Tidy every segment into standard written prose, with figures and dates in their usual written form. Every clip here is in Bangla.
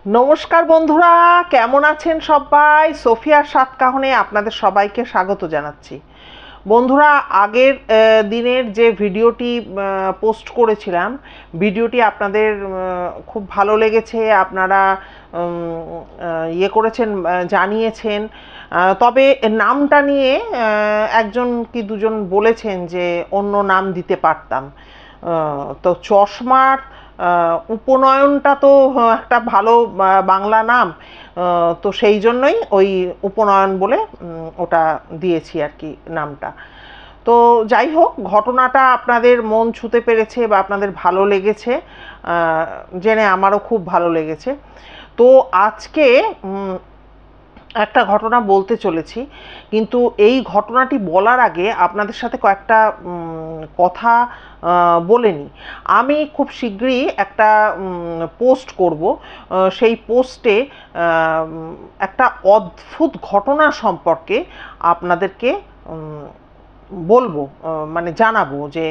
নমস্কার বন্ধুরা, কেমন আছেন সবাই? সোফিয়ার সাতকাহনে আপনাদের সবাইকে স্বাগত জানাচ্ছি। বন্ধুরা, আগের দিনের যে ভিডিওটি পোস্ট করেছিলাম, ভিডিওটি আপনাদের খুব ভালো লেগেছে। আপনারা ইয়ে করেছেন, জানিয়েছেন। তবে নামটা নিয়ে একজন কি দুজন বলেছেন যে অন্য নাম দিতে পারতাম। তো চশমার উপনয়নটা তো একটা ভালো বাংলা নাম, তো সেই জন্যই ওই উপনয়ন বলে ওটা দিয়েছি আর কি নামটা। তো যাই হোক, ঘটনাটা আপনাদের মন ছুঁতে পেরেছে বা আপনাদের ভালো লেগেছে জেনে আমারও খুব ভালো লেগেছে। তো আজকে একটা ঘটনা বলতে চলেছি, কিন্তু এই ঘটনাটি বলার আগে আপনাদের সাথে কয়েকটা কথা বলে নিই। আমি খুব শীঘ্রই একটা পোস্ট করব। সেই পোস্টে একটা অদ্ভুত ঘটনা সম্পর্কে আপনাদেরকে বলবো, মানে জানাবো যে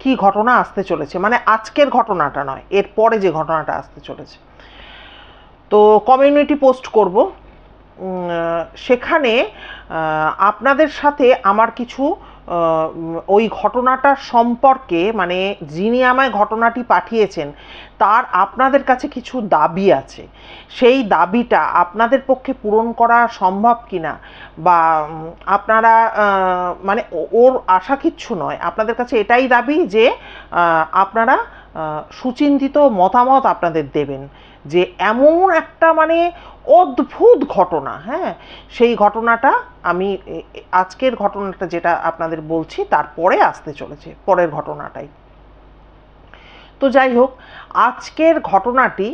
কি ঘটনা আসতে চলেছে, মানে আজকের ঘটনাটা নয়, এর পরে যে ঘটনাটা আসতে চলেছে। তো কমিউনিটি পোস্ট করব, সেখানে আপনাদের সাথে আমার কিছু ওই ঘটনাটা সম্পর্কে, মানে যিনি আমায় ঘটনাটি পাঠিয়েছেন তার আপনাদের কাছে কিছু দাবি আছে। সেই দাবিটা আপনাদের পক্ষে পূরণ করা সম্ভব কিনা, বা আপনারা মানে ওর আশা কিচ্ছু নয়, আপনাদের কাছে এটাই দাবি যে আপনারা সুচিন্তিত মতামত আপনাদের দেবেন যে এমন একটা মানে অদ্ভুত ঘটনা। হ্যাঁ, সেই ঘটনাটা আমি আজকের ঘটনাটা যেটা আপনাদের বলছি তারপরে আসতে চলেছে, পরের ঘটনাটাই। তো যাই হোক, আজকের ঘটনাটি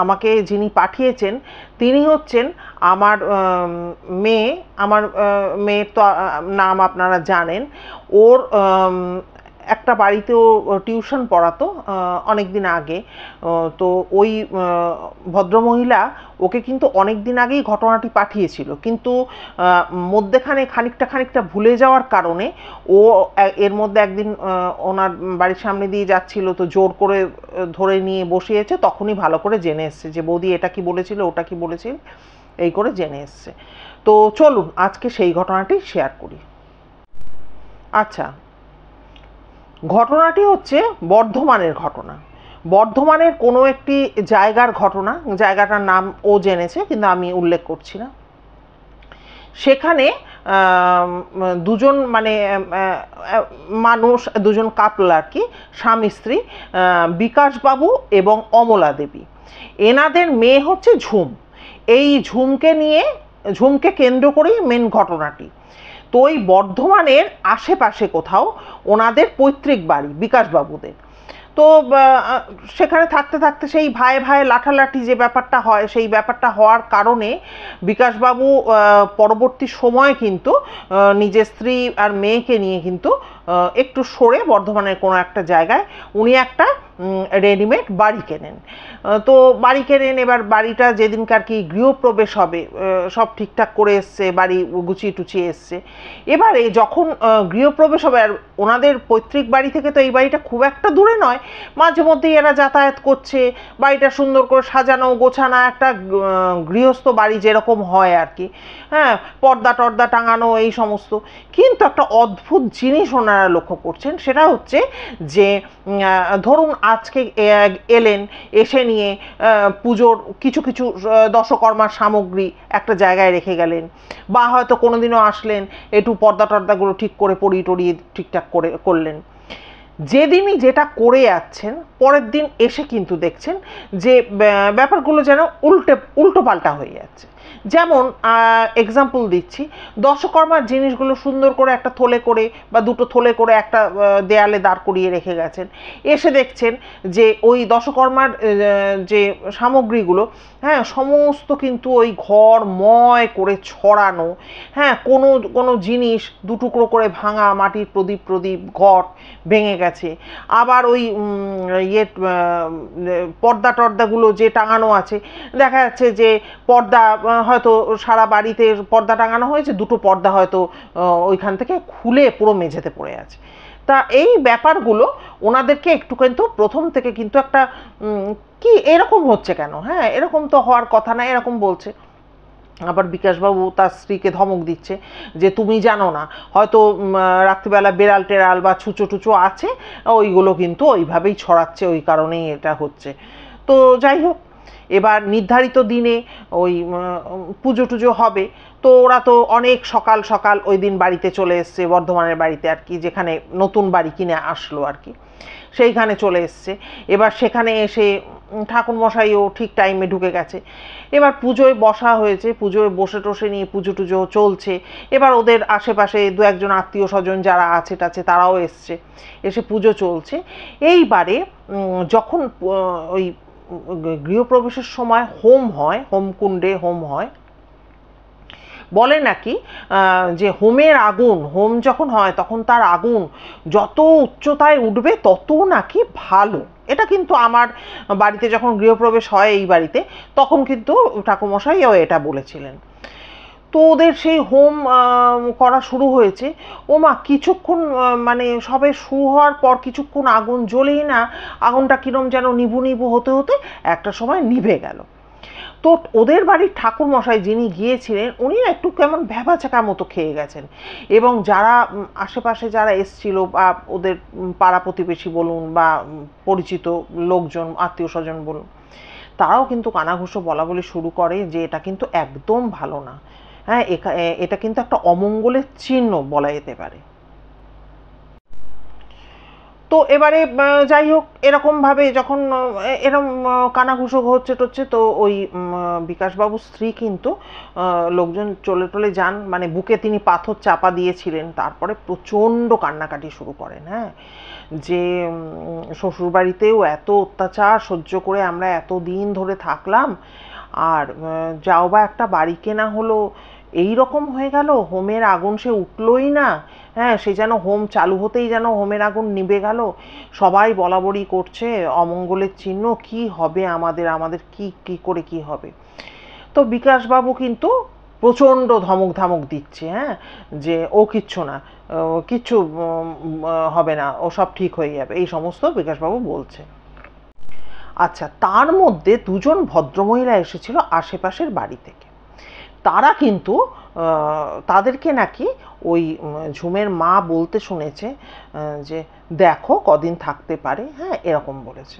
আমাকে যিনি পাঠিয়েছেন তিনি হচ্ছেন আমার মেয়ে। আমার মেয়ের তো নাম আপনারা জানেন। ওর একটা বাড়িতেও টিউশন পড়াতো অনেক দিন আগে। তো ওই ভদ্রমহিলা ওকে কিন্তু অনেক দিন আগেই ঘটনাটি পাঠিয়েছিল, কিন্তু মধ্যেখানে খানিকটা ভুলে যাওয়ার কারণে ও এর মধ্যে একদিন ওনার বাড়ির সামনে দিয়ে যাচ্ছিল, তো জোর করে ধরে নিয়ে বসিয়েছে। তখনই ভালো করে জেনে এসছে যে বৌদি এটা কি বলেছিল, ওটা কি বলেছিল, এই করে জেনে এসছে। তো চলুন আজকে সেই ঘটনাটি শেয়ার করি। আচ্ছা, ঘটনাটি হচ্ছে বর্ধমানের ঘটনা। বর্ধমানের কোনো একটি জায়গার ঘটনা, জায়গাটার নাম ও জেনেছে কিন্তু আমি উল্লেখ করছি না। সেখানে দুজন মানে মানুষ, দুজন কাপল আর কি, স্বামী স্ত্রী, বিকাশবাবু এবং অমলা দেবী। এনাদের মেয়ে হচ্ছে ঝুম। এই ঝুমকে কেন্দ্র করেই মেন ঘটনাটি। তো ওই বর্ধমানের আশেপাশে কোথাও ওনাদের পৈতৃক বাড়ি বিকাশবাবুদের। তো সেখানে থাকতে থাকতে সেই ভাই ভাই লাঠালাঠি যে ব্যাপারটা হয়, সেই ব্যাপারটা হওয়ার কারণে বিকাশবাবু পরবর্তী সময়ে কিন্তু নিজের স্ত্রী আর মেয়েকে নিয়ে কিন্তু একটু সরে বর্ধমানের কোনো একটা জায়গায় উনি একটা রেডিমেড বাড়ি কেনেন। তো বাড়ি কেনেন, এবার বাড়িটা যেদিনকার কি গৃহপ্রবেশ হবে সব ঠিকঠাক করে এসছে, বাড়ি গুছিয়ে টুচিয়ে এসছে। এবারে যখন গৃহপ্রবেশ হবে, আর ওনাদের পৈতৃক বাড়ি থেকে তো এই বাড়িটা খুব একটা দূরে নয়, মাঝে মধ্যেই এরা যাতায়াত করছে। বাড়িটা সুন্দর করে সাজানো গোছানো একটা গৃহস্থ বাড়ি যেরকম হয় আর কি। হ্যাঁ, পর্দা টর্দা টাঙানো এই সমস্ত। কিন্তু একটা অদ্ভুত জিনিস ওনারা লক্ষ্য করছেন, সেটা হচ্ছে যে ধরুন আজকে এলেন, এসে নিয়ে পুজোর কিছু কিছু দশকর্মার সামগ্রী একটা জায়গায় রেখে গেলেন, বা হয়তো কোনোদিনও আসলেন, একটু পর্দা টর্দাগুলো ঠিক করে পরিয়ে টরিয়ে ঠিকঠাক করে করলেন। যেদিনই যেটা করে যাচ্ছেন, পরের দিন এসে কিন্তু দেখছেন যে ব্যাপারগুলো যেন উল্টো পাল্টা হয়ে যাচ্ছে। যেমন এক্সাম্পল দিচ্ছি, দশকর্মার জিনিসগুলো সুন্দর করে একটা থলে করে বা দুটো থলে করে একটা দেয়ালে দাঁড় করিয়ে রেখে গেছেন। এসে দেখছেন যে ওই দশকর্মার যে সামগ্রীগুলো, হ্যাঁ, সমস্ত কিন্তু ওই ঘরময় করে ছড়ানো। হ্যাঁ, কোনো জিনিস দুটুকরো করে ভাঙা, মাটির প্রদীপ ঘট ভেঙে গেছে। আবার ওই পর্দা টর্দাগুলো যে টাঙানো আছে, দেখা যাচ্ছে যে পর্দা হয়তো সারা বাড়িতে পর্দা টাঙানো হয়েছে, দুটো পর্দা হয়তো ওইখান থেকে খুলে পুরো মেঝেতে পড়ে আছে। তা এই ব্যাপারগুলো ওনাদেরকে একটু কিন্তু প্রথম থেকে কিন্তু একটা কি এরকম হচ্ছে কেন, হ্যাঁ এরকম তো হওয়ার কথা না, এরকম বলছে। আবার বিকাশবাবু তার স্ত্রীকে ধমক দিচ্ছে যে তুমি জানো না, হয়তো রাত্রিবেলা বেড়াল টেড়াল বা ছুঁচো টুচো আছে, ওইগুলো কিন্তু ওইভাবেই ছড়াচ্ছে, ওই কারণেই এটা হচ্ছে। তো যাই হোক, এবার নির্ধারিত দিনে ওই পুজো টুজো হবে, তো ওরা তো অনেক সকাল সকাল ওই দিন বাড়িতে চলে এসছে, বর্ধমানের বাড়িতে আর কি, যেখানে নতুন বাড়ি কিনে আসলো আর কি, সেইখানে চলে এসছে। এবার সেখানে এসে ঠাকুরমশাইও ঠিক টাইমে ঢুকে গেছে। এবার পুজোয় বসা হয়েছে, পুজোয় বসে টসে নিয়ে পুজো টুজো চলছে। এবার ওদের আশেপাশে দু একজন আত্মীয় স্বজন যারা আছে টাছে তারাও এসছে, এসে পুজো চলছে। এইবারে যখন ওই গৃহপ্রবেশের সময় হোম হয়, হোমকুণ্ডে হোম হয়, বলে নাকি যে হোমের আগুন, হোম যখন হয় তখন তার আগুন যত উচ্চতায় উঠবে তত নাকি ভালো। এটা কিন্তু আমার বাড়িতে যখন গৃহপ্রবেশ হয় এই বাড়িতে, তখন কিন্তু ঠাকুরমশাইও এটা বলেছিলেন। তো ওদের সেই হোম করা শুরু হয়েছে। ওমা কিছুক্ষণ মানে সবে শুরু হওয়ার পর কিছুক্ষণ আগুন জ্বলেই না, আগুনটা কিরম যেন নিভু নিভু হতে হতে একটা সময় নিভে গেল। তো ওদের বাড়ির ঠাকুরমশাই যিনি গিয়েছিলেন উনি না একটু কেমন ভ্যাবাচাকা মতো খেয়ে গেছেন, এবং যারা আশেপাশে যারা এসছিল বা ওদের পাড়া প্রতিবেশী বলুন বা পরিচিত লোকজন আত্মীয় স্বজন বলুন, তারাও কিন্তু কানাঘুষো বলা বলি শুরু করে যে এটা কিন্তু একদম ভালো না, হ্যাঁ এটা কিন্তু একটা অমঙ্গলের চিহ্ন বলা যেতে পারে। তো এবারে যাই হোক, এরকমভাবে যখন এরকম কানাঘুষো হচ্ছে টচ্ছে, তো ওই বিকাশবাবুর স্ত্রী কিন্তু লোকজন চলে টলে যান, মানে বুকে তিনি পাথর চাপা দিয়েছিলেন, তারপরে প্রচণ্ড কান্নাকাটি শুরু করেন, হ্যাঁ যে শ্বশুরবাড়িতেও এত অত্যাচার সহ্য করে আমরা এত দিন ধরে থাকলাম, আর যাও বা একটা বাড়ি কেনা হলো, এই রকম হয়ে গেল, হোমের আগুন সে উঠলই না, হ্যাঁ সে যেন হোম চালু হতেই যেন হোমের আগুন নিভে গেল, সবাই বলাবলি করছে অমঙ্গলের চিহ্ন, কি হবে আমাদের, আমাদের কি কি করে কি হবে। তো বিকাশবাবু কিন্তু প্রচণ্ড ধমক ধামক দিচ্ছে, হ্যাঁ যে ও কিচ্ছু না, কিচ্ছু হবে না, ও সব ঠিক হয়ে যাবে, এই সমস্ত বিকাশবাবু বলছে। আচ্ছা, তার মধ্যে দুজন ভদ্রমহিলা এসেছিল আশেপাশের বাড়ি থেকে, তারা কিন্তু তাদেরকে নাকি ওই ঝুমের মা বলতে শুনেছে যে দেখো কদিন থাকতে পারে, হ্যাঁ এরকম বলেছে।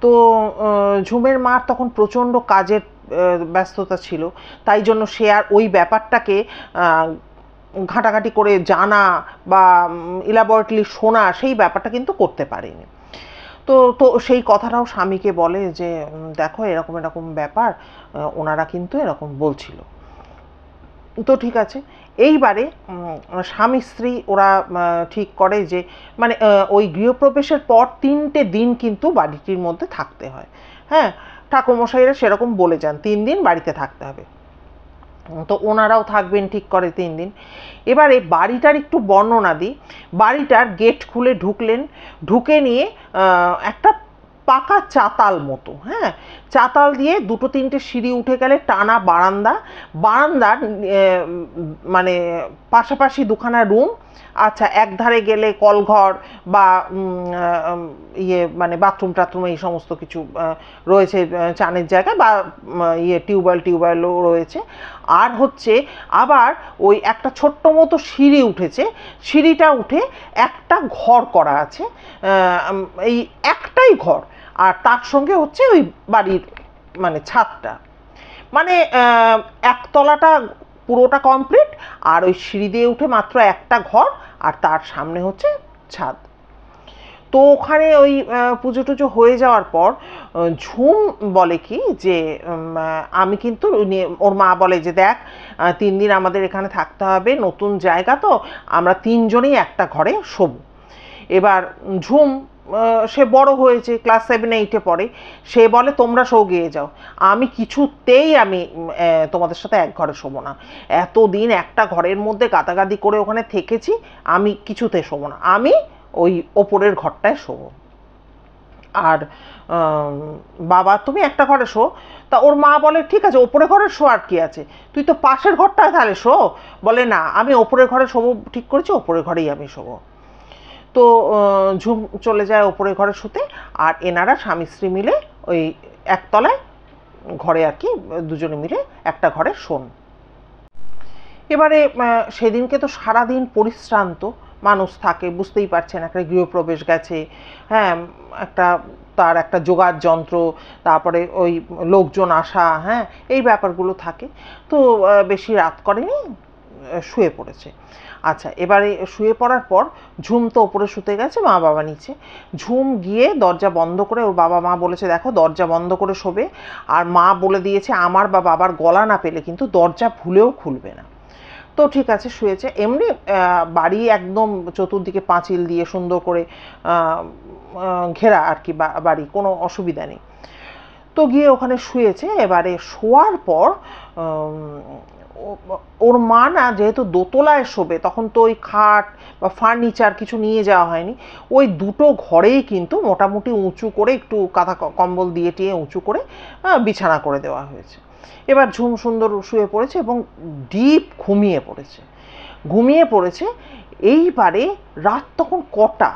তো ঝুমের মার তখন প্রচণ্ড কাজের ব্যস্ততা ছিল, তাই জন্য সে আর ওই ব্যাপারটাকে ঘাটাঘাটি করে জানা বা ইলাবরেটলি শোনা, সেই ব্যাপারটা কিন্তু করতে পারেনি। তো তো সেই কথাটাও স্বামীকে বলে যে দেখো এরকম এরকম ব্যাপার, ওনারা কিন্তু এরকম বলছিল। তো ঠিক আছে, এইবারে স্বামী স্ত্রী ওরা ঠিক করে যে মানে ওই গৃহপ্রবেশের পর 3টে দিন কিন্তু বাড়িটির মধ্যে থাকতে হয়, হ্যাঁ ঠাকুরমশাইরা সেরকম বলে যান 3 দিন বাড়িতে থাকতে হবে। তো ওনারাও থাকবেন ঠিক করে 3 দিন। এবারে বাড়িটার একটু বর্ণনা দিই। বাড়িটার গেট খুলে ঢুকলেন, ঢুকে নিয়ে একটা পাকা চাতাল মতো, হ্যাঁ চাতাল দিয়ে 2-3টে সিঁড়ি উঠে গেলে টানা বারান্দা, বারান্দার মানে পাশাপাশি দুখানা রুম, আচ্ছা এক ধারে গেলে কলঘর বা ইয়ে মানে বাথরুম টাথরুম এই সমস্ত কিছু রয়েছে, চানের জায়গা বা ইয়ে টিউবওয়েলও রয়েছে। আর হচ্ছে আবার ওই একটা ছোট্ট মতো সিঁড়ি উঠেছে, সিঁড়িটা উঠে একটা ঘর করা আছে, এই একটাই ঘর, আর তার সঙ্গে হচ্ছে ওই বাড়ির মানে ছাদটা, মানে একতলাটা পুরোটা কমপ্লিট, আর ওই সিঁড়ি দিয়ে উঠে মাত্র একটা ঘর, আর তার সামনে হচ্ছে ছাদ। তো ওখানে ওই পুজো টুজো হয়ে যাওয়ার পর ঝুম বলে কি যে আমি কিন্তু, ওর মা বলে যে দেখ 3 দিন আমাদের এখানে থাকতে হবে, নতুন জায়গা তো, আমরা 3 জনেই একটা ঘরে শোবো। এবার ঝুম সে বড় হয়েছে, ক্লাস 7-8-এ পড়ে, সে বলে তোমরা শো গিয়ে যাও, আমি কিছুতেই আমি তোমাদের সাথে এক ঘরে শোবো না, এতদিন একটা ঘরের মধ্যে গাদাগাদি করে ওখানে থেকেছি, আমি কিছুতে শোবো না, আমি ওই ওপরের ঘরটায় শোবো। আর বাবা তুমি একটা ঘরে শো। তা ওর মা বলে ঠিক আছে ওপরে ঘরে শো, আর কি আছে, তুই তো পাশের ঘরটায় তাহলে শো। বলে না আমি ওপরের ঘরে শোবো ঠিক করেছি, ওপরের ঘরেই আমি শোবো। তো ঝুম চলে যায় ওপরে ঘরে শুতে, আর এনারা স্বামী স্ত্রী মিলে ওই একতলায় ঘরে আর কি দুজনে মিলে একটা ঘরে শোন। এবারে সেদিনকে তো সারাদিন পরিশ্রান্ত মানুষ থাকে, বুঝতেই পারছেন, একটা গৃহপ্রবেশ গেছে, হ্যাঁ, তার একটা যোগার যন্ত্র, তারপরে ওই লোকজন আসা, হ্যাঁ, এই ব্যাপারগুলো থাকে। তো বেশি রাত করেনি, শুয়ে পড়েছে। আচ্ছা, এবারে শুয়ে পড়ার পর ঝুম তো ওপরে শুতে গেছে, মা বাবা নিচে। ঝুম গিয়ে দরজা বন্ধ করে, ওর বাবা মা বলেছে দেখো দরজা বন্ধ করে শোবে, আর মা বলে দিয়েছে আমার বা বাবার গলা না পেলে কিন্তু দরজা ভুলেও খুলবে না। তো ঠিক আছে, শুয়েছে। এমনি বাড়ি একদম চতুর্দিকে পাঁচিল দিয়ে সুন্দর করে ঘেরা আর কি বাড়ি, কোনো অসুবিধা নেই। তো গিয়ে ওখানে শুয়েছে। এবারে শোয়ার পর ওর মা না, যেহেতু দোতলায় শোবে, তখন তো ওই খাট বা ফার্নিচার কিছু নিয়ে যাওয়া হয়নি, ওই দুটো ঘরেই কিন্তু মোটামুটি উঁচু করে একটু কাঁথা কম্বল দিয়ে টিয়ে উঁচু করে বিছানা করে দেওয়া হয়েছে। এবার ঝুম সুন্দর শুয়ে পড়েছে এবং ডিপ ঘুমিয়ে পড়েছে। এইবারে রাত তখন কটা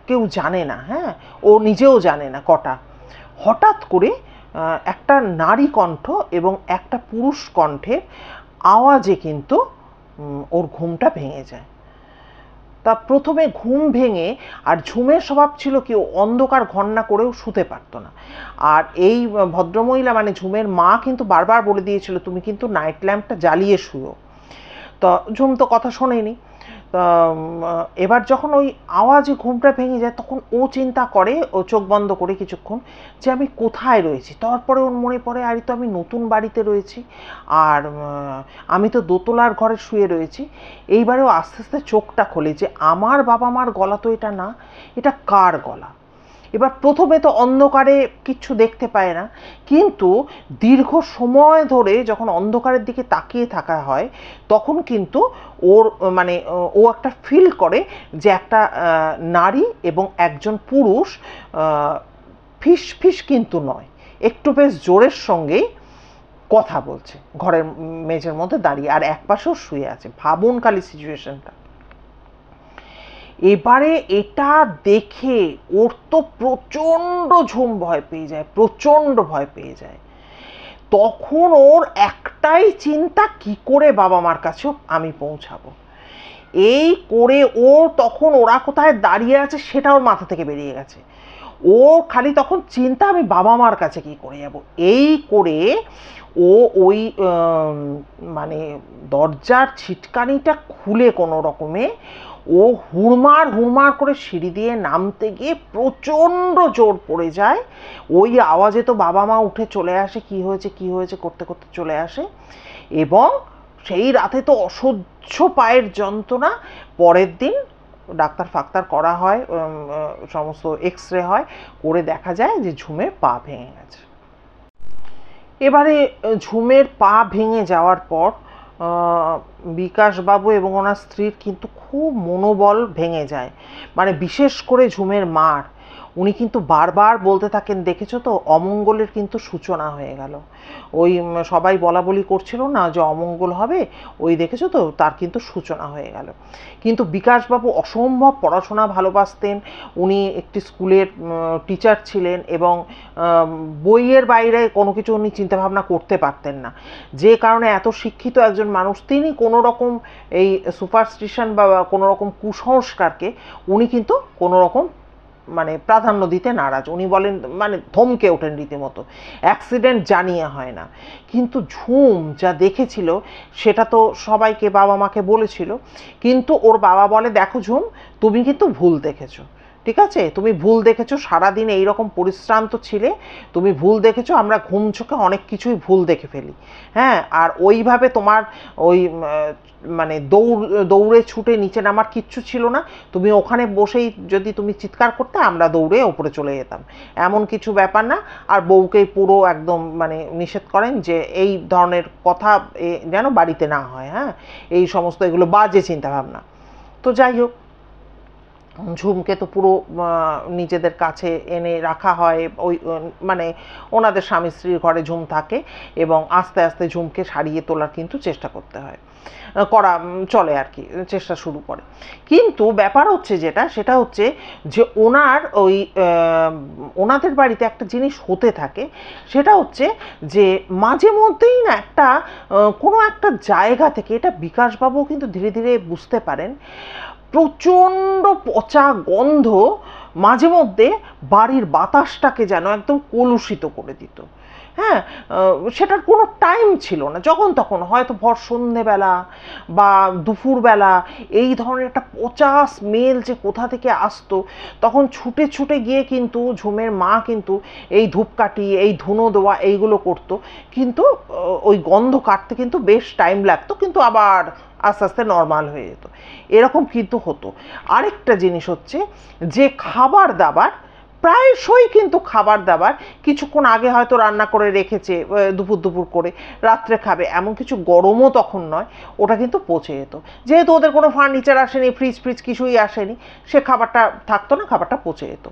কেউ জানে না, হ্যাঁ, ও নিজেও জানে না কটা। হঠাৎ করে একটা নারী কণ্ঠ এবং একটা পুরুষ কণ্ঠের আওয়াজে কিন্তু ওর ঘুমটা ভেঙে যায়। তা প্রথমে ঘুম ভেঙে, আর ঝুমের স্বভাব ছিল কি অন্ধকার ঘন্না করেও শুতে পারতো না। আর এই ভদ্রমহিলা মানে ঝুমের মা কিন্তু বারবার বলে দিয়েছিল তুমি কিন্তু নাইট ল্যাম্পটা জ্বালিয়ে শুয়ো। তো ঝুম তো কথা শোনেনি। এবার যখন ওই আওয়াজে ঘুমটা ভেঙে যায়, তখন ও চিন্তা করে, ও চোখ বন্ধ করে কিছুক্ষণ, যে আমি কোথায় রয়েছি। তারপরে ওর মনে পড়ে আরে তো আমি নতুন বাড়িতে রয়েছি, আর আমি তো দোতলার ঘরে শুয়ে রয়েছি। এইবারেও আস্তে আস্তে চোখটা খোলে যে আমার বাবা মার গলা তো এটা না, এটা কার গলা। এবার প্রথমে তো অন্ধকারে কিচ্ছু দেখতে পায় না, কিন্তু দীর্ঘ সময় ধরে যখন অন্ধকারের দিকে তাকিয়ে থাকা হয়, তখন কিন্তু ওর মানে ও একটা ফিল করে যে একটা নারী এবং একজন পুরুষ ফিস ফিস কিন্তু নয়, একটু বেশ জোরের সঙ্গেই কথা বলছে ঘরের মেঝের মধ্যে দাঁড়িয়ে, আর একপাশেও শুয়ে আছে। ভাবুন খালি সিচুয়েশনটা। এবারে এটা দেখে ওর তো প্রচণ্ড ঝুম ভয় পেয়ে যায়, প্রচণ্ড ভয় পেয়ে যায়। তখন ওর একটাই চিন্তা, কি করে বাবা মার কাছেও আমি পৌঁছাবো। এই করে ও তখন ওরা কোথায় দাঁড়িয়ে আছে সেটা ওর মাথা থেকে বেরিয়ে গেছে। ও খালি তখন চিন্তা আমি বাবা মার কাছে কি করে যাব। এই করে ও ওই মানে দরজার ছিটকানিটা খুলে কোনো রকমে ও হুড়মার করে সিঁড়ি দিয়ে নামতে গিয়ে প্রচণ্ড জোর পড়ে যায়। ওই আওয়াজে তো বাবা মা উঠে চলে আসে, কি হয়েছে করতে করতে চলে আসে, এবং সেই রাতে তো অসহ্য পায়ের যন্ত্রণা। পরের দিন ডাক্তার ফাক্তার করা হয়, সমস্ত এক্স রে হয়, করে দেখা যায় যে ঝুমের পা ভেঙে গেছে। এবারে ঝুমের পা ভেঙে যাওয়ার পর বিকাশবাবু এবং ওনার স্ত্রীর কিন্তু খুব মনোবল ভেঙে যায়। মানে বিশেষ করে ঝুমের মার, উনি কিন্তু বারবার বলতে থাকেন দেখেছো তো অমঙ্গলের কিন্তু সূচনা হয়ে গেল। ওই সবাই বলা বলি করছিল না যে অমঙ্গল হবে, ওই দেখেছো তো তার কিন্তু সূচনা হয়ে গেল। কিন্তু বিকাশবাবু অসম্ভব পড়াশোনা ভালোবাসতেন, উনি একটি স্কুলের টিচার ছিলেন, এবং বইয়ের বাইরে কোনো কিছু উনি চিন্তাভাবনা করতে পারতেন না। যে কারণে এত শিক্ষিত একজন মানুষ, তিনি কোনো রকম এই সুপারস্টিশন বা কোনো রকম কুসংস্কারকে উনি কিন্তু কোনো রকম মানে প্রাধান্য দিতে নারাজ। উনি বলেন মানে ধমকে ওঠেন রীতিমতো, অ্যাক্সিডেন্ট জানিয়ে হয় না। কিন্তু ঝুম যা দেখেছিল সেটা তো সবাইকে বাবা মাকে বলেছিল, কিন্তু ওর বাবা বলে দেখো ঝুম তুমি কিন্তু ভুল দেখেছো, ঠিক আছে, তুমি ভুল দেখেছো, সারাদিন এইরকম পরিশ্রান্ত ছিলে, তুমি ভুল দেখেছো, আমরা ঘুম চোখে অনেক কিছুই ভুল দেখে ফেলি, হ্যাঁ, আর ওইভাবে তোমার ওই মানে দৌড়ে ছুটে নিচে নামার কিচ্ছু ছিল না, তুমি ওখানে বসেই যদি তুমি চিৎকার করতে আমরা দৌড়ে ওপরে চলে যেতাম, এমন কিছু ব্যাপার না। আর বউকে পুরো একদম মানে নিষেধ করেন যে এই ধরনের কথা যেন বাড়িতে না হয়, হ্যাঁ, এই সমস্ত এগুলো বাজে চিন্তাভাবনা। তো যাই হোক, ঝুমকে তো পুরো নিজেদের কাছে এনে রাখা হয়, ওই মানে ওনাদের স্বামী স্ত্রীর ঘরে ঝুম থাকে এবং আস্তে আস্তে ঝুমকে সারিয়ে তোলার কিন্তু চেষ্টা করতে হয়, করা চলে আর কি, চেষ্টা শুরু করে। কিন্তু ব্যাপার হচ্ছে যেটা, সেটা হচ্ছে যে ওনাদের বাড়িতে একটা জিনিস হতে থাকে, সেটা হচ্ছে যে মাঝে মধ্যেই না একটা কোনো একটা জায়গা থেকে, এটা বিকাশবাবু কিন্তু ধীরে ধীরে বুঝতে পারেন, প্রচণ্ড পচা গন্ধ মাঝে মধ্যে বাড়ির বাতাসটাকে যেন একদম কলুষিত করে দিত। হ্যাঁ, সেটার কোনো টাইম ছিল না, যখন তখন হয়তো ভর সন্ধেবেলা বা দুপুরবেলা এই ধরনের একটা পচা স্মেল যে কোথা থেকে আসতো, তখন ছুটে ছুটে গিয়ে কিন্তু ঝুমের মা কিন্তু এই ধূপকাঠি, এই ধুনো দেওয়া এইগুলো করতো, কিন্তু ওই গন্ধ কাটতে কিন্তু বেশ টাইম লাগতো, কিন্তু আবার আস্তে আস্তে নর্মাল হয়ে যেত, এরকম কিন্তু হতো। আরেকটা জিনিস হচ্ছে যে খাবার দাবার, প্রায়শই কিন্তু খাবার দাবার কিছুক্ষণ আগে হয়তো রান্না করে রেখেছে, দুপুর দুপুর করে রাত্রে খাবে, এমন কিছু গরমও তখন নয়, ওটা কিন্তু পচে যেত। যেহেতু ওদের কোনো ফার্নিচার আসেনি, ফ্রিজ ফ্রিজ কিছুই আসেনি, সে খাবারটা থাকতো না, খাবারটা পচে যেত।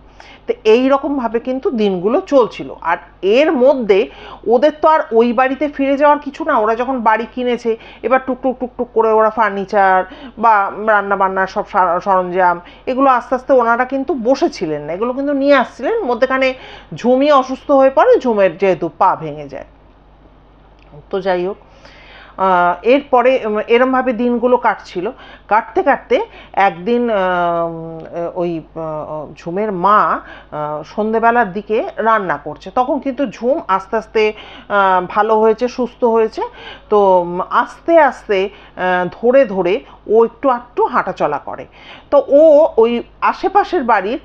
তো এইরকমভাবে কিন্তু দিনগুলো চলছিল। আর এর মধ্যে ওদের তো আর ওই বাড়িতে ফিরে যাওয়ার কিছু না, ওরা যখন বাড়ি কিনেছে এবার টুকটুক টুকটুক করে ওরা ফার্নিচার বা রান্না বান্নার সব সরঞ্জাম এগুলো আস্তে আস্তে ওনারা কিন্তু বসেছিলেন না, এগুলো কিন্তু নিয়ে আসছিলেন। মধ্যেখানে ঝুমই অসুস্থ হয়ে পড়ে, ঝুমের যেহেতু পা ভেঙে যায়। তো যাই হোক, এরপরে এরমভাবে দিনগুলো কাটছিল। কাটতে কাটতে একদিন ওই ঝুমের মা সন্ধেবেলার দিকে রান্না করছে, তখন কিন্তু ঝুম আস্তে আস্তে ভালো হয়েছে, সুস্থ হয়েছে। তো আস্তে আস্তে ধরে ধরে ও একটু আধটু হাঁটাচলা করে। তো ও ওই আশেপাশের বাড়ির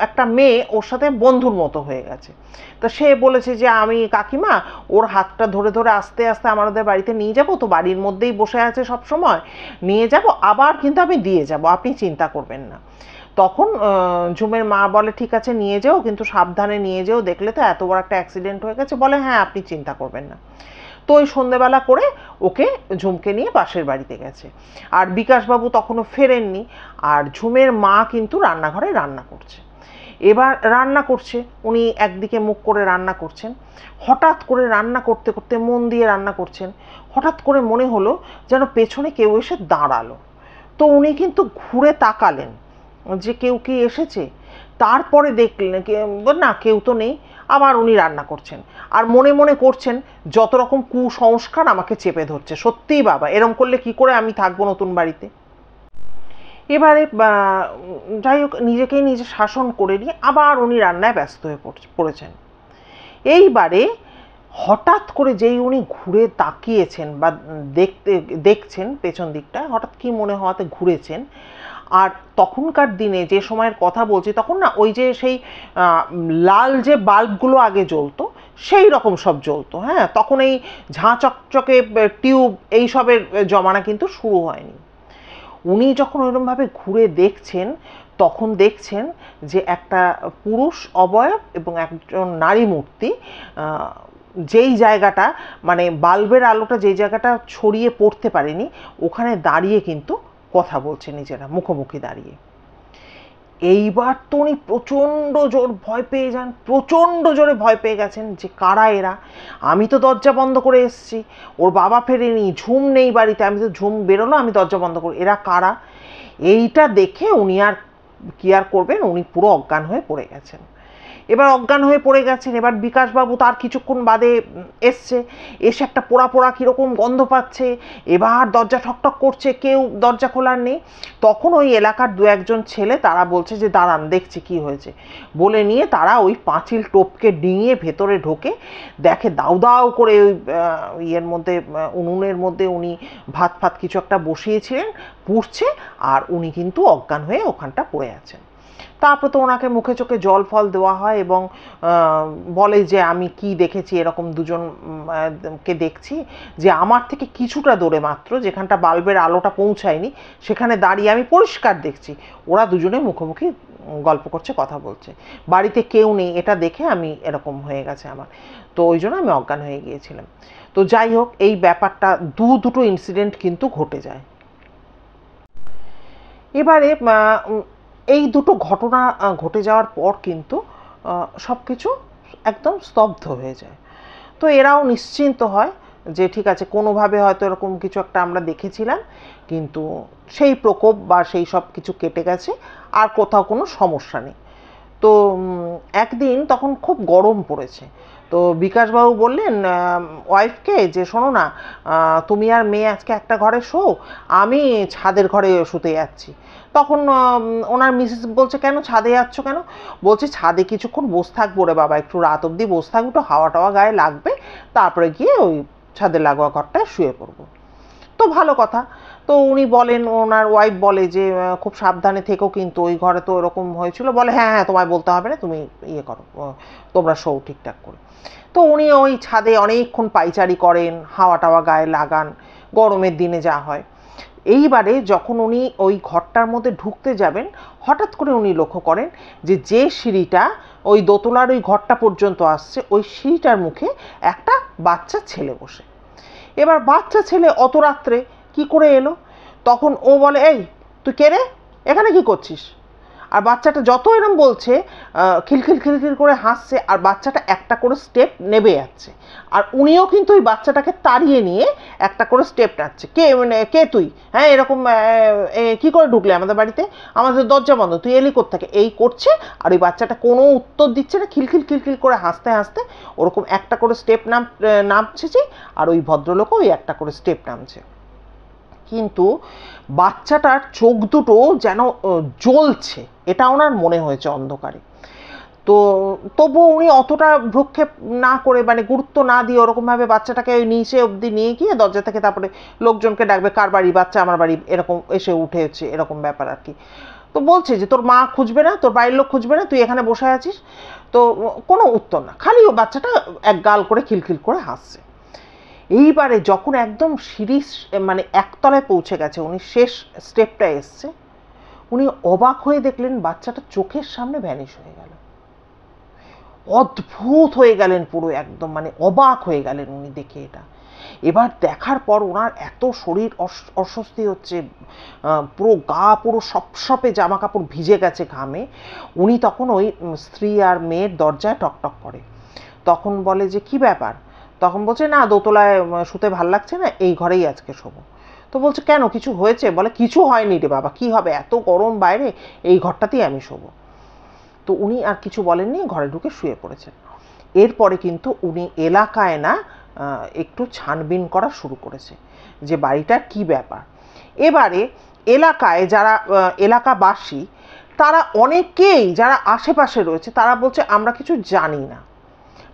একটা মেয়ে ওর সাথে বন্ধুর মতো হয়ে গেছে। তো সে বলেছে যে আমি কাকিমা ওর হাতটা ধরে ধরে আস্তে আস্তে আমাদের বাড়িতে নিয়ে যাব, তো বাড়ির মধ্যেই বসে আছে সব সময়, নিয়ে যাব, আবার কিন্তু আমি দিয়ে যাব, আপনি চিন্তা করবেন না। তখন ঝুমের মা বলে ঠিক আছে নিয়ে যাও, কিন্তু সাবধানে নিয়ে যেও, দেখলে তো এত বড় একটা অ্যাক্সিডেন্ট হয়ে গেছে। বলে হ্যাঁ আপনি চিন্তা করবেন না। তো ওই সন্ধ্যেবেলা করে ওকে ঝুমকে নিয়ে পাশের বাড়িতে গেছে। আর বিকাশবাবু তখনও ফেরেননি, আর ঝুমের মা কিন্তু রান্নাঘরে রান্না করছে। এবার রান্না করছে, উনি একদিকে মুখ করে রান্না করছেন, হঠাৎ করে রান্না করতে করতে মন দিয়ে রান্না করছেন, হঠাৎ করে মনে হলো যেন পেছনে কেউ এসে দাঁড়ালো। তো উনি কিন্তু ঘুরে তাকালেন যে কেউ কি এসেছে, তারপরে দেখলেন না কেউ তো নেই। আবার উনি রান্না করছেন আর মনে মনে করছেন যত রকম কুসংস্কার আমাকে চেপে ধরছে, সত্যিই বাবা এরম করলে কি করে আমি থাকবো নতুন বাড়িতে। এবারে যাই হোক, নিজেকেই নিজে শাসন করে নিয়ে আবার উনি রান্নায় ব্যস্ত হয়ে পড়েছেন। এইবারে হঠাৎ করে যেই উনি ঘুরে তাকিয়েছেন বা দেখছেন পেছন দিকটা, হঠাৎ কি মনে হওয়াতে ঘুরেছেন। আর তখনকার দিনে যে সময়ের কথা বলছি, তখন না ওই যে সেই লাল যে বাল্বগুলো আগে জ্বলতো সেই রকম সব জ্বলতো। হ্যাঁ, তখন এই ঝাঁ চকচকে টিউব এইসবের জমানা কিন্তু শুরু হয়নি। উনি যখন ওইরকমভাবে ঘুরে দেখছেন, তখন দেখছেন যে একটা পুরুষ অবয়ব এবং একজন নারী মূর্তি যেই জায়গাটা মানে বাল্বের আলোটা যেই জায়গাটা ছড়িয়ে পড়তে পারেনি, ওখানে দাঁড়িয়ে কিন্তু কথা বলছে নিজেরা, মুখোমুখি দাঁড়িয়ে। এইবার তো উনি প্রচণ্ড জোর ভয় পেয়ে যান, প্রচণ্ড জোরে ভয় পেয়ে গেছেন যে কারা এরা, আমি তো দরজা বন্ধ করে এসেছি, ওর বাবা ফেরেনি, ঝুম নেই বাড়িতে, আমি তো ঝুম বেরোলো আমি দরজা বন্ধ করে, এরা কারা। এইটা দেখে উনি আর কি আর করবেন, উনি পুরো অজ্ঞান হয়ে পড়ে গেছেন। এবার অজ্ঞান হয়ে পড়ে গেছেন। এবার বিকাশবাবু তার কিছুক্ষণ বাদে এসছে, এসে একটা পোড়া পোড়া কীরকম গন্ধ পাচ্ছে, এবার দরজা ঠকঠক করছে, কেউ দরজা খোলার নেই। তখন ওই এলাকার দু একজন ছেলে তারা বলছে যে দাঁড়ান দেখছি কি হয়েছে, বলে নিয়ে তারা ওই পাঁচিল টোপকে ডিঙিয়ে ভেতরে ঢোকে, দেখে দাউ দাউ করে ওই ইয়ের মধ্যে, উনুনের মধ্যে উনি ভাত ফাত কিছু একটা বসিয়েছিলেন, পুড়ছে, আর উনি কিন্তু অজ্ঞান হয়ে ওখানটা পড়ে আছেন। তারপর তো ওনাকে মুখে চোখে জল ফল দেওয়া হয় এবং বলে যে আমি কি দেখেছি, এরকম দুজনকে দেখছি যে আমার থেকে কিছুটা দূরে মাত্র, যেখানটা বাল্বের আলোটা পৌঁছায়নি সেখানে দাঁড়িয়ে আমি পরিষ্কার দেখছি ওরা দুজনে মুখোমুখি গল্প করছে, কথা বলছে, বাড়িতে কেউ নেই, এটা দেখে আমি এরকম হয়ে গেছে আমার, তো ওই জন্য আমি অজ্ঞান হয়ে গিয়েছিলাম। তো যাই হোক, এই ব্যাপারটা দুটো ইনসিডেন্ট কিন্তু ঘটে যায়। এবারে এই দুটো ঘটনা ঘটে যাওয়ার পর কিন্তু সব কিছু একদম স্তব্ধ হয়ে যায়। তো এরাও নিশ্চিন্ত হয় যে ঠিক আছে, কোনোভাবে হয়তো এরকম কিছু একটা আমরা দেখেছিলাম, কিন্তু সেই প্রকোপ বা সেই সব কিছু কেটে গেছে, আর কোথাও কোনো সমস্যা নেই। তো একদিন তখন খুব গরম পড়েছে, তো বিকাশবাবু বললেন ওয়াইফকে যে শোনো না, তুমি আর মেয়ে আজকে একটা ঘরে শো, আমি ছাদের ঘরে শুতে যাচ্ছি। তখন ওনার মিসেস বলছে কেন ছাদে যাচ্ছ কেন? বলছে ছাদে কিছুক্ষণ বসে থাকবো রে বাবা, একটু রাত অবধি বসে থাকবো, একটু হাওয়া টাওয়া গায়ে লাগবে, তারপরে গিয়ে ওই ছাদের লাগোয়া ঘরটায় শুয়ে পড়বো। তো ভালো কথা। তো উনি বলেন, ওনার ওয়াইফ বলে যে খুব সাবধানে থেকো, কিন্তু ওই ঘরে তো এরকম হয়েছিল। বলে হ্যাঁ হ্যাঁ, তোমায় বলতে হবে না, তুমি ইয়ে করো, তোমরা শো ঠিকঠাক করে। তো উনি ওই ছাদে অনেকক্ষণ পাইচারি করেন, হাওয়া টাওয়া গায়ে লাগান, গরমের দিনে যা হয়। এইবারে যখন উনি ওই ঘরটার মধ্যে ঢুকতে যাবেন, হঠাৎ করে উনি লক্ষ্য করেন যে যে সিঁড়িটা ওই দোতলার ওই ঘরটা পর্যন্ত আসছে, ওই সিঁড়িটার মুখে একটা বাচ্চা ছেলে বসে। এবার বাচ্চা ছেলে অত রাত্রে কি করে এলো? তখন ও বলে, এই তুই কে রে, এখানে কি করছিস? আর বাচ্চাটা যত এরম বলছে, খিলখিল খিলখিল করে হাসছে, আর বাচ্চাটা একটা করে স্টেপ নেবে যাচ্ছে, আর উনিও কিন্তু ওই বাচ্চাটাকে তাড়িয়ে নিয়ে একটা করে স্টেপ নাচ্ছে। কে মানে কে তুই, হ্যাঁ এরকম কি করে ঢুকলে আমাদের বাড়িতে, আমাদের দরজা বন্ধ, তুই এলি কোত্থেকে, এই করছে। আর ওই বাচ্চাটা কোনো উত্তর দিচ্ছে না, খিলখিল খিলখিল করে হাসতে হাসতে ওরকম একটা করে স্টেপ নামছে, আর ওই ভদ্রলোকও ওই একটা করে স্টেপ নামছে। কিন্তু বাচ্চাটার চোখ দুটো যেন জ্বলছে, এটা ওনার মনে হয়েছে অন্ধকারে। তো তবুও উনি অতটা ভ্রুক্ষেপ না করে, মানে গুরুত্ব না দিয়ে ওরকমভাবে বাচ্চাটাকে ওই নিচে অবধি নিয়ে গিয়ে দরজা থেকে তারপরে লোকজনকে ডাকবে, কার বাড়ি বাচ্চা, আমার বাড়ি, এরকম এসে উঠেছে, এরকম ব্যাপার আর কি। তো বলছে যে তোর মা খুঁজবে না, তোর বাড়ির লোক খুঁজবে না, তুই এখানে বসে আছিস। তো কোনো উত্তর না, খালি ও বাচ্চাটা এক গাল করে খিলখিল করে হাসছে। এইবারে যখন একদম সিঁড়ি মানে একতলায় পৌঁছে গেছে, উনি শেষ স্টেপটা এসছে, উনি অবাক হয়ে দেখলেন বাচ্চাটা চোখের সামনে ভ্যানিশ হয়ে গেল। অদ্ভুত হয়ে গেলেন পুরো, একদম মানে অবাক হয়ে গেলেন উনি দেখে এটা। এবার দেখার পর ওনার এত শরীর অস্বস্তি হচ্ছে, পুরো গা পুরো সপসপে, জামা কাপড় ভিজে গেছে ঘামে। উনি তখন ওই স্ত্রী আর মেয়ের দরজায় টকটক করে। তখন বলে যে কি ব্যাপার? তখন বলছে না, দোতলায় শুতে ভাল লাগছে না, এই ঘরেই আজকে শোবো। তো বলছে কেন, কিছু হয়েছে? বলে কিছু হয়নি রে বাবা, কি হবে, এত গরম বাইরে, এই ঘরটাতেই আমি শোবো। তো উনি আর কিছু বলেননি, ঘরে ঢুকে শুয়ে পড়েছেন। এরপরে কিন্তু উনি এলাকায় না একটু ছানবিন করা শুরু করেছে যে বাড়িটার কি ব্যাপার। এবারে এলাকায় যারা এলাকাবাসী, তারা অনেকেই যারা আশেপাশে রয়েছে, তারা বলছে আমরা কিছু জানি না,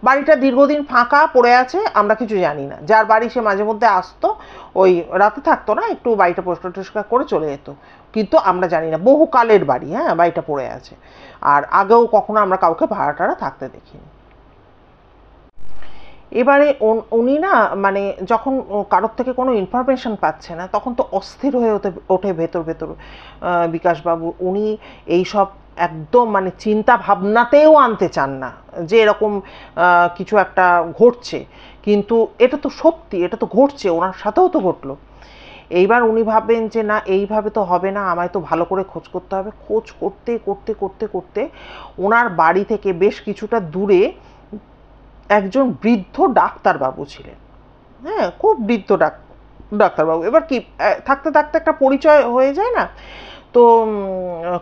বাড়িটা দীর্ঘদিন ফাঁকা পড়ে আছে, আমরা কিছু জানি না। যার বাড়ি সে মাঝে মধ্যে আসতো, ওই রাতে থাকতো না, একটু বাড়িটা পরিষ্কার টরিষ্কার করে চলে যেত, কিন্তু আমরা জানি না, বহুকালের বাড়ি, হ্যাঁ বাড়িটা পড়ে আছে, আর আগেও কখনো আমরা কাউকে ভাড়া টাড়া থাকতে দেখিনি। এবারে উনি না মানে যখন কারোর থেকে কোনো ইনফরমেশন পাচ্ছে না, তখন তো অস্থির হয়ে ওঠে ভেতর ভেতর বিকাশবাবু। উনি এইসব একদম মানে চিন্তা ভাবনাতেও আনতে চান না যে এরকম কিছু একটা ঘটছে, কিন্তু এটা তো সত্যি, এটা তো ঘটছে, ওনার সাথেও তো ঘটলো। এইবার উনি ভাববেন যে না, এইভাবে তো হবে না, আমায় তো ভালো করে খোঁজ করতে হবে। খোঁজ করতে করতে করতে করতে ওনার বাড়ি থেকে বেশ কিছুটা দূরে একজন বৃদ্ধ ডাক্তারবাবু ছিলেন। হ্যাঁ, খুব বৃদ্ধ ডাক্তারবাবু। এবার কি থাকতে থাকতে একটা পরিচয় হয়ে যায় না? তো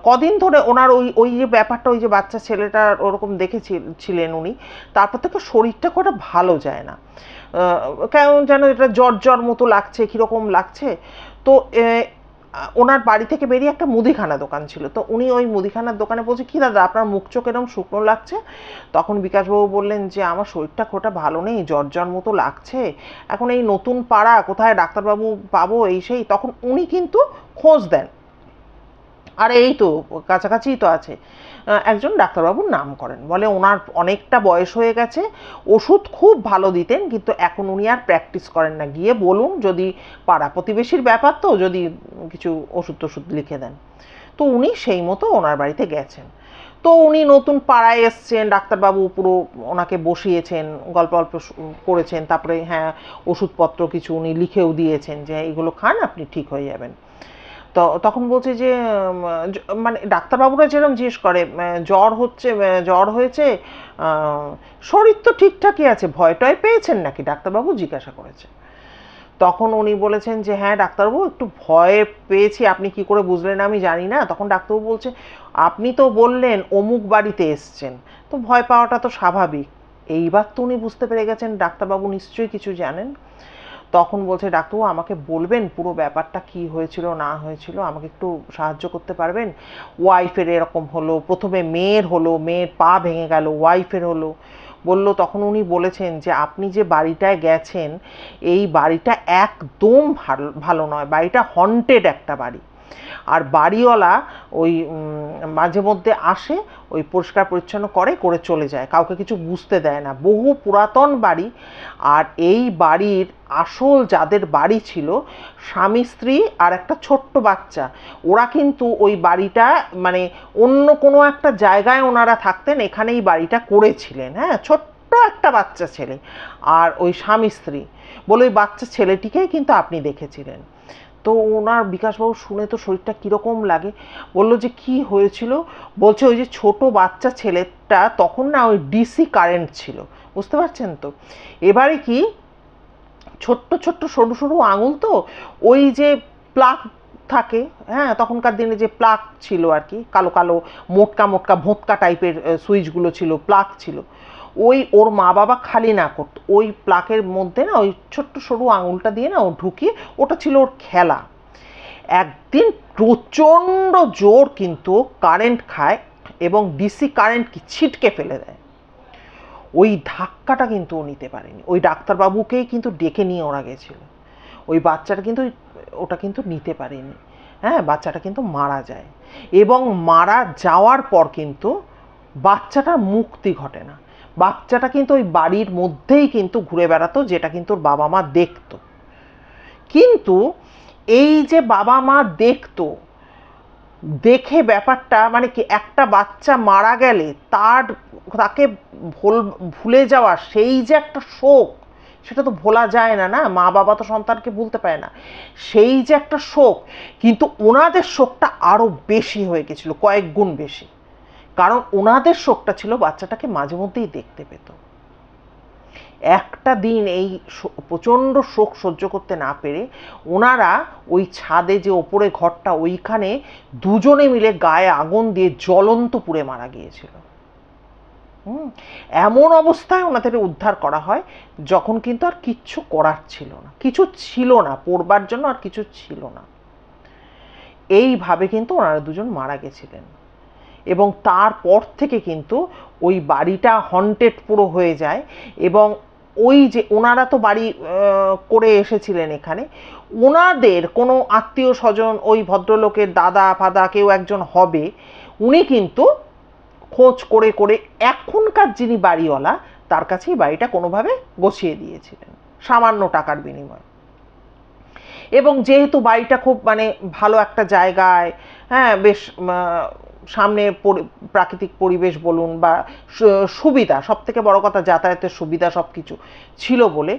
কদিন ধরে ওনার ওই ওই যে ব্যাপারটা, ওই যে বাচ্চা ছেলেটার ওরকম দেখেছিলেন উনি, তারপর থেকে শরীরটা খুব একটা ভালো যায় না, কেমন যেন এটা জ্বর জ্বর মতো লাগছে, কীরকম লাগছে। তো ওনার বাড়ি থেকে বেরিয়ে একটা মুদিখানা দোকান ছিল, তো উনি ওই মুদিখানার দোকানে বলছে কি দাদা, আপনার মুখ চোখ এরকম শুকনো লাগছে? তখন বিকাশবাবু বললেন যে আমার শরীরটা খুব একটা ভালো নেই, জ্বর জ্বর মতো লাগছে, এখন এই নতুন পাড়া, কোথায় ডাক্তারবাবু পাবো, এই সেই। তখন উনি কিন্তু খোঁজ দেন, আর এই তো কাছাকাছিই তো আছে, একজন ডাক্তারবাবুর নাম করেন। বলে ওনার অনেকটা বয়স হয়ে গেছে, ওষুধ খুব ভালো দিতেন, কিন্তু এখন উনি আর প্র্যাকটিস করেন না, গিয়ে বলুন, যদি পাড়া প্রতিবেশীর ব্যাপার তো, যদি কিছু ওষুধ টষুধ লিখে দেন। তো উনি সেই মতো ওনার বাড়িতে গেছেন। তো উনি নতুন পাড়ায় এসছেন, ডাক্তারবাবু পুরো ওনাকে বসিয়েছেন, গল্প গল্প করেছেন, তারপরে হ্যাঁ ওষুধপত্র কিছু উনি লিখেও দিয়েছেন যে এইগুলো খান, আপনি ঠিক হয়ে যাবেন। তখন বলছে যে মানে ডাক্তারবাবুরা যেরকম জিজ্ঞেস করে জ্বর হয়েছে, শরীর তো ঠিকঠাকই আছে, ভয় টয় পেয়েছেন নাকি, ডাক্তারবাবু জিজ্ঞাসা করেছে। তখন উনি বলেছেন যে হ্যাঁ ডাক্তারবাবু একটু ভয় পেয়েছি, আপনি কি করে বুঝলেন আমি জানি না। তখন ডাক্তারবাবু বলছে আপনি তো বললেন অমুক বাড়িতে এসছেন, তো ভয় পাওয়াটা তো স্বাভাবিক। এইবার তো উনি বুঝতে পেরে গেছেন ডাক্তারবাবু নিশ্চয়ই কিছু জানেন। তখন বলছে ডাক্তারবাবু আমাকে বলবেন পুরো ব্যাপারটা কি হয়েছিল না হয়েছিল, আমাকে একটু সাহায্য করতে পারবেন? ওয়াইফের এরকম হলো, প্রথমে মেয়ের হলো, মেয়ের পা ভেঙে গেল, ওয়াইফের হলো বললো। তখন উনি বলেছেন যে আপনি যে বাড়িটায় গেছেন এই বাড়িটা একদম ভালো নয়, বাড়িটা হন্টেড একটা বাড়ি। আর বাড়িওয়ালা ওই মাঝে মধ্যে আসে, ওই পরিষ্কার পরিচ্ছন্ন করে চলে যায়, কাউকে কিছু বুঝতে দেয় না, বহু পুরাতন বাড়ি। আর এই বাড়ির আসল যাদের বাড়ি ছিল স্বামী স্ত্রী আর একটা ছোট্ট বাচ্চা, ওরা কিন্তু ওই বাড়িটা মানে অন্য কোনো একটা জায়গায় ওনারা থাকতেন, এখানেই বাড়িটা করেছিলেন। হ্যাঁ, ছোট্ট একটা বাচ্চা ছেলে আর ওই স্বামী স্ত্রী বলে ওই বাচ্চা ছেলেটিকেই কিন্তু আপনি দেখেছিলেন। তো ওনার বিকাশবাবু শুনে তো শরীরটা কীরকম লাগে, বললো যে কি হয়েছিল? বলছে ওই যে ছোট বাচ্চা ছেলেটা তখন না ওই ডিসি কারেন্ট ছিল, বুঝতে পারছেন তো। এবারে কি ছোট্ট ছোট্ট সরু সরু আঙুল, তো ওই যে প্লাগ থাকে, হ্যাঁ তখনকার দিনে যে প্লাগ ছিল আর কি, কালো কালো মোটকা মোটকা ভোঁতকা টাইপের সুইচগুলো ছিল, প্লাগ ছিল, ওই ওর মা বাবা খালি না করত, ওই প্লাকের মধ্যে না ওই ছোট্ট সরু আঙুলটা দিয়ে না ও ঢুকিয়ে, ওটা ছিল ওর খেলা। একদিন প্রচণ্ড জোর কিন্তু কারেন্ট খায় এবং ডিসি কারেন্ট কি ছিটকে ফেলে দেয়। ওই ধাক্কাটা কিন্তু ও নিতে পারেনি, ওই ডাক্তারবাবুকেই কিন্তু ডেকে নিয়ে ওরা গেছিল। ওই বাচ্চাটা কিন্তু ওটা কিন্তু নিতে পারেনি, হ্যাঁ বাচ্চাটা কিন্তু মারা যায়। এবং মারা যাওয়ার পর কিন্তু বাচ্চাটার মুক্তি ঘটে না, বাচ্চাটা কিন্তু ওই বাড়ির মধ্যেই কিন্তু ঘুরে বেড়াতো, যেটা কিন্তু ওর বাবা মা দেখতো। কিন্তু এই যে বাবা মা দেখতো, দেখে ব্যাপারটা মানে কি, একটা বাচ্চা মারা গেলে তাকে ভুলে যাওয়া, সেই যে একটা শোক, সেটা তো ভোলা যায় না, না মা বাবা তো সন্তানকে ভুলতে পারে না, সেই যে একটা শোক, কিন্তু ওনাদের শোকটা আরো বেশি হয়ে গেছিল, কয়েক গুণ বেশি। কারণ ওনাদের শোকটা ছিল বাচ্চাটাকে মাঝে মধ্যেই দেখতে পেত। একটা দিন এই প্রচণ্ড শোক সহ্য করতে না পেরে ওনারা ওই ছাদে যে ওপরে ঘরটা, ওইখানে দুজনে মিলে গায়ে আগুন দিয়ে জ্বলন্ত পুড়ে মারা গিয়েছিল। এমন অবস্থায় ওনাদের উদ্ধার করা হয় যখন কিন্তু আর কিচ্ছু করার ছিল না, কিছু ছিল না, পড়বার জন্য আর কিছু ছিল না। এইভাবে কিন্তু ওনারা দুজন মারা গেছিলেন। এবং তারপর থেকে কিন্তু ওই বাড়িটা হন্টেড পুরো হয়ে যায়। এবং ওই যে ওনারা তো বাড়ি করে এসেছিলেন এখানে, ওনাদের কোনো আত্মীয় স্বজন, ওই ভদ্রলোকের দাদা ফাদা কেউ একজন হবে, উনি কিন্তু খোঁজ করে করে এখনকার যিনি বাড়িওয়ালা তার কাছেই বাড়িটা কোনোভাবে গছিয়ে দিয়েছিলেন সামান্য টাকার বিনিময়ে। এবং যেহেতু বাড়িটা খুব মানে ভালো একটা জায়গায়, হ্যাঁ বেশ সামনে প্রাকৃতিক পরিবেশ বলুন বা সুবিধা, সব থেকে বড় কথা যাতায়াতের সুবিধা সব কিছু ছিল বলে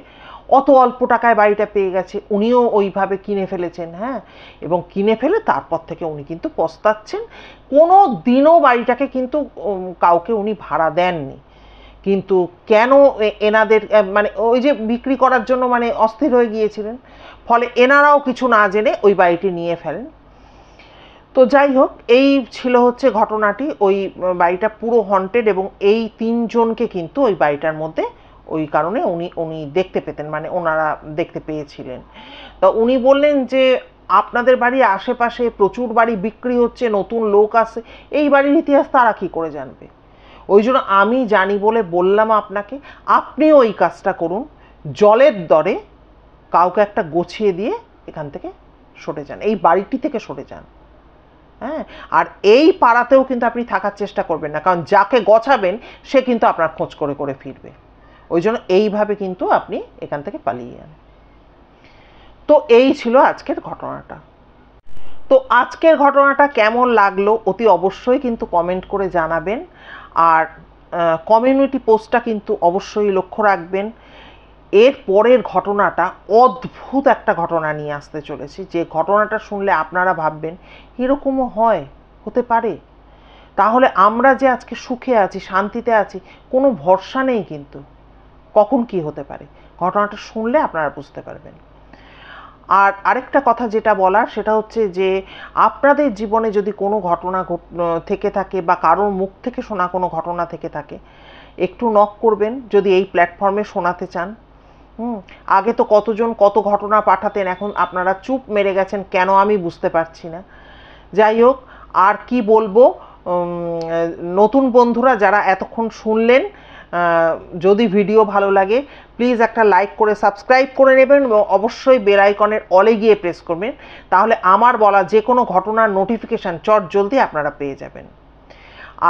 অত অল্প টাকায় বাড়িটা পেয়ে গেছে, উনিও ওইভাবে কিনে ফেলেছেন। হ্যাঁ, এবং কিনে ফেলে তারপর থেকে উনি কিন্তু পস্তাচ্ছেন। কোনো দিনও বাড়িটাকে কিন্তু কাউকে উনি ভাড়া দেননি। কিন্তু কেন এনাদের মানে ওই যে বিক্রি করার জন্য মানে অস্থির হয়ে গিয়েছিলেন, ফলে এনারাও কিছু না জেনে ওই বাড়িটি নিয়ে ফেলেন। তো যাই হোক, এই ছিল হচ্ছে ঘটনাটি। ওই বাড়িটা পুরো হন্টেড এবং এই তিনজনকে কিন্তু ওই বাড়িটার মধ্যে ওই কারণে উনি দেখতে পেতেন, মানে ওনারা দেখতে পেয়েছিলেন। তা উনি বললেন যে আপনাদের বাড়ির আশেপাশে প্রচুর বাড়ি বিক্রি হচ্ছে, নতুন লোক আসে, এই বাড়ির ইতিহাস তারা কি করে জানবে? ওই জন্য আমি জানি বলে বললাম আপনাকে, আপনিও ওই কাজটা করুন, জলের দরে কাউকে একটা গছিয়ে দিয়ে এখান থেকে সরে যান, এই বাড়িটি থেকে সরে যান। হ্যাঁ, আর এই পাড়াতেও কিন্তু আপনি থাকার চেষ্টা করবেন না, কারণ যাকে গছাবেন সে কিন্তু আপনার খোঁজ করে করে ফিরবে। ওই জন্য এইভাবে কিন্তু আপনি এখান থেকে পালিয়ে যান। তো এই ছিল আজকের ঘটনাটা। তো আজকের ঘটনাটা কেমন লাগলো অতি অবশ্যই কিন্তু কমেন্ট করে জানাবেন। আর কমিউনিটি পোস্টটা কিন্তু অবশ্যই লক্ষ্য রাখবেন। এর পরের ঘটনাটা অদ্ভুত একটা ঘটনা নিয়ে আসতে চলেছি, যে ঘটনাটা শুনলে আপনারা ভাববেন এরকমও হয়, হতে পারে। তাহলে আমরা যে আজকে সুখে আছি, শান্তিতে আছি, কোনো ভরসা নেই কিন্তু কখন কি হতে পারে। ঘটনাটা শুনলে আপনারা বুঝতে পারবেন। আর আরেকটা কথা যেটা বলার সেটা হচ্ছে যে আপনাদের জীবনে যদি কোনো ঘটনা থেকে থাকে বা কারোর মুখ থেকে শোনা কোনো ঘটনা থেকে থাকে, একটু নক করবেন যদি এই প্ল্যাটফর্মে শোনাতে চান। আগে তো কতজন কত ঘটনা পাঠাতেন, এখন আপনারা চুপ মেরে গেছেন, কেন আমি বুঝতে পারছি না। যাই হোক, আর কি বলবো, নতুন বন্ধুরা যারা এতক্ষণ শুনলেন, যদি ভিডিও ভালো লাগে প্লিজ একটা লাইক করে সাবস্ক্রাইব করে নেবেন এবং অবশ্যই বেল আইকনের অলে গিয়ে প্রেস করবেন, তাহলে আমার বলা যে কোনো ঘটনার নোটিফিকেশান চট জলদি আপনারা পেয়ে যাবেন।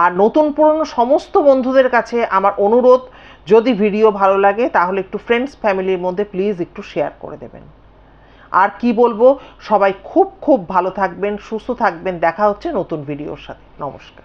আর নতুন পুরনো সমস্ত বন্ধুদের কাছে আমার অনুরোধ, যদি ভিডিও ভালো লাগে তাহলে একটু ফ্রেন্ডস ফ্যামিলির মধ্যে প্লিজ একটু শেয়ার করে দেবেন। আর কি বলবো, সবাই খুব খুব ভালো থাকবেন, সুস্থ থাকবেন। দেখা হচ্ছে নতুন ভিডিওর সাথে। নমস্কার।